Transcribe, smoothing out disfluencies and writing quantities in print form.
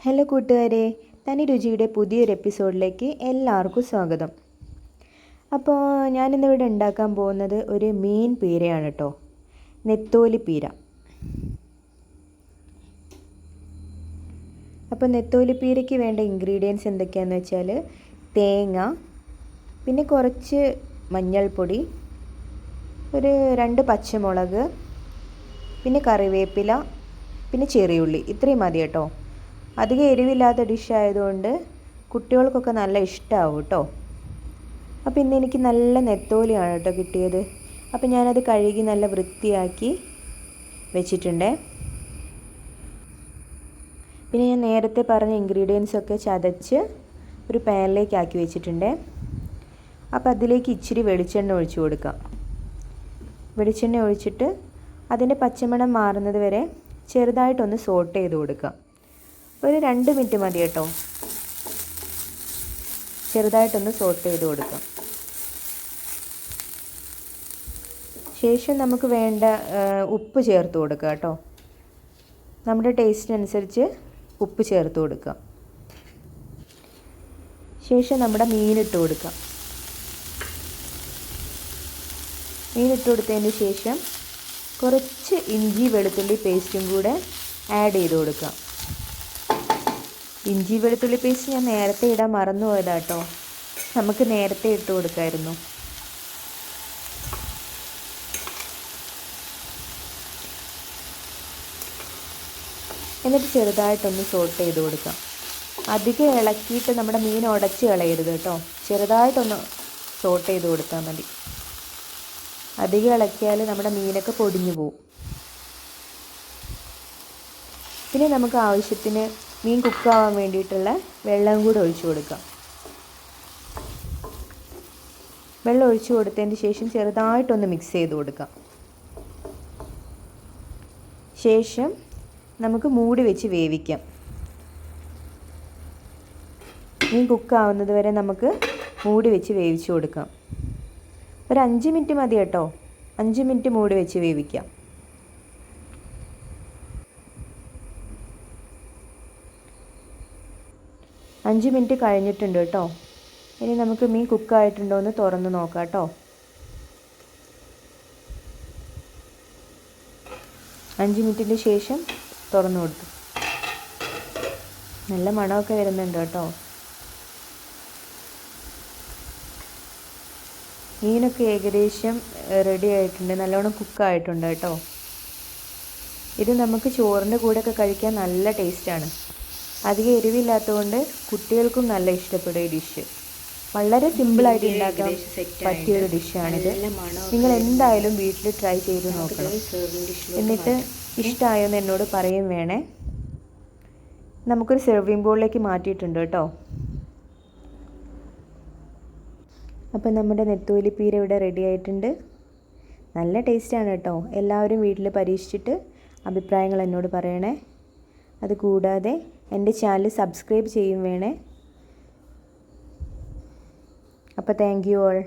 Hello കൂട്ടുകാരെ, തനി രുചിയുടെ പുതിയൊരു എപ്പിസോഡിലേക്ക് എല്ലാവർക്കും സ്വാഗതം. അപ്പോൾ ഞാനിന്നിവിടെ ഉണ്ടാക്കാൻ പോകുന്നത് ഒരു മീൻ പീരയാണ് കേട്ടോ, നെത്തോലി പീര. അപ്പോൾ നെത്തോലി പീരയ്ക്ക് വേണ്ട ഇൻഗ്രീഡിയൻസ് എന്തൊക്കെയാണെന്ന് വെച്ചാൽ തേങ്ങ, പിന്നെ കുറച്ച് മഞ്ഞൾപ്പൊടി, ഒരു 2 പച്ചമുളക്, പിന്നെ കറിവേപ്പില, പിന്നെ ചെറിയുള്ളി. ഇത്രയും മതി കേട്ടോ. അധികം എരിവില്ലാത്ത ഡിഷ് ആയതുകൊണ്ട് കുട്ടികൾക്കൊക്കെ നല്ല ഇഷ്ടമാവും കേട്ടോ. അപ്പോൾ ഇന്ന് എനിക്ക് നല്ല നെത്തോലിയാണ് കേട്ടോ കിട്ടിയത്. അപ്പോൾ ഞാനത് കഴുകി നല്ല വൃത്തിയാക്കി വെച്ചിട്ടുണ്ട്. പിന്നെ ഞാൻ നേരത്തെ പറഞ്ഞ ഇൻഗ്രീഡിയൻസ് ഒക്കെ ചതച്ച് ഒരു പാനിലേക്ക് ആക്കി വെച്ചിട്ടുണ്ട്. അപ്പോൾ അതിലേക്ക് ഇച്ചിരി വെളിച്ചെണ്ണ ഒഴിച്ചു കൊടുക്കാം. വെളിച്ചെണ്ണ ഒഴിച്ചിട്ട് അതിൻ്റെ പച്ചമണം മാറുന്നത് വരെ ചെറുതായിട്ടൊന്ന് സോട്ട് ചെയ്ത് കൊടുക്കാം. ഒരു 2 മിനിറ്റ് മതി കേട്ടോ. ചെറുതായിട്ടൊന്ന് സോട്ട് ചെയ്ത് കൊടുക്കാം. ശേഷം നമുക്ക് വേണ്ട ഉപ്പ് ചേർത്ത് കൊടുക്കുക കേട്ടോ. നമ്മുടെ ടേസ്റ്റിനനുസരിച്ച് ഉപ്പ് ചേർത്ത് കൊടുക്കുക. ശേഷം നമ്മുടെ മീനിട്ട് കൊടുക്കാം. മീനിട്ട് കൊടുത്തതിന് ശേഷം കുറച്ച് ഇഞ്ചി വെളുത്തുള്ളി പേസ്റ്റും കൂടെ ആഡ് ചെയ്ത് കൊടുക്കാം. ഇഞ്ചി വെളുത്തുള്ളി പേസ്റ്റ് ഞാൻ നേരത്തെ ഇടാൻ മറന്നു പോയതാട്ടോ. നമുക്ക് നേരത്തെ ഇട്ട് കൊടുക്കാമായിരുന്നു. എന്നിട്ട് ചെറുതായിട്ടൊന്ന് സോട്ട് ചെയ്ത് കൊടുക്കാം. അധികം ഇളക്കിയിട്ട് നമ്മുടെ മീൻ ഉടച്ച് കളയരുത് കേട്ടോ. ചെറുതായിട്ടൊന്ന് സോട്ട് ചെയ്ത് കൊടുത്താൽ മതി. അധികം ഇളക്കിയാൽ നമ്മുടെ മീനൊക്കെ പൊടിഞ്ഞു പോവും. പിന്നെ നമുക്ക് ആവശ്യത്തിന് മീൻ കുക്കാവാൻ വേണ്ടിയിട്ടുള്ള വെള്ളം കൂടി ഒഴിച്ചു കൊടുക്കാം. വെള്ളം ഒഴിച്ചു കൊടുത്തതിന് ശേഷം ചെറുതായിട്ടൊന്ന് മിക്സ് ചെയ്ത് കൊടുക്കാം. ശേഷം നമുക്ക് മൂടി വെച്ച് വേവിക്കാം. മീൻ കുക്കാവുന്നത് വരെ നമുക്ക് മൂടി വെച്ച് വേവിച്ചു കൊടുക്കാം. ഒരു 5 മിനിറ്റ് മതി കേട്ടോ. 5 മിനിറ്റ് മൂടി വെച്ച് വേവിക്കാം. അഞ്ച് മിനിറ്റ് കഴിഞ്ഞിട്ടുണ്ട് കേട്ടോ. ഇനി നമുക്ക് മീൻ കുക്കായിട്ടുണ്ടോ എന്ന് തുറന്ന് നോക്കാം കേട്ടോ. 5 മിനിറ്റിന് ശേഷം തുറന്നു കൊടുത്തു. നല്ല മണമൊക്കെ വരുന്നുണ്ട് കേട്ടോ. മീനൊക്കെ ഏകദേശം റെഡി ആയിട്ടുണ്ട്. നല്ലോണം കുക്കായിട്ടുണ്ട് കേട്ടോ. ഇത് നമുക്ക് ചോറിൻ്റെ കൂടെയൊക്കെ കഴിക്കാൻ നല്ല ടേസ്റ്റാണ്. അധികം എരിവില്ലാത്തതുകൊണ്ട് കുട്ടികൾക്കും നല്ല ഇഷ്ടപ്പെടും ഈ ഡിഷ്. വളരെ സിമ്പിളായിട്ട് ഉണ്ടാക്കാൻ പറ്റിയൊരു ഡിഷാണിത്. നിങ്ങൾ എന്തായാലും വീട്ടിൽ ട്രൈ ചെയ്ത് നോക്കണം. എന്നിട്ട് ഇഷ്ടമായോന്ന് എന്നോട് പറയും വേണേ. നമുക്കൊരു സെർവിങ് ബോളിലേക്ക് മാറ്റിയിട്ടുണ്ട് കേട്ടോ. അപ്പം നമ്മുടെ നെത്തോലി പീര ഇവിടെ റെഡി ആയിട്ടുണ്ട്. നല്ല ടേസ്റ്റാണ് കേട്ടോ. എല്ലാവരും വീട്ടിൽ പരീക്ഷിച്ചിട്ട് അഭിപ്രായങ്ങൾ എന്നോട് പറയണേ. അതുകൂടാതെ എൻ്റെ ചാനൽ സബ്സ്ക്രൈബ് ചെയ്യും വേണേ. അപ്പോൾ താങ്ക് യു ഓൾ.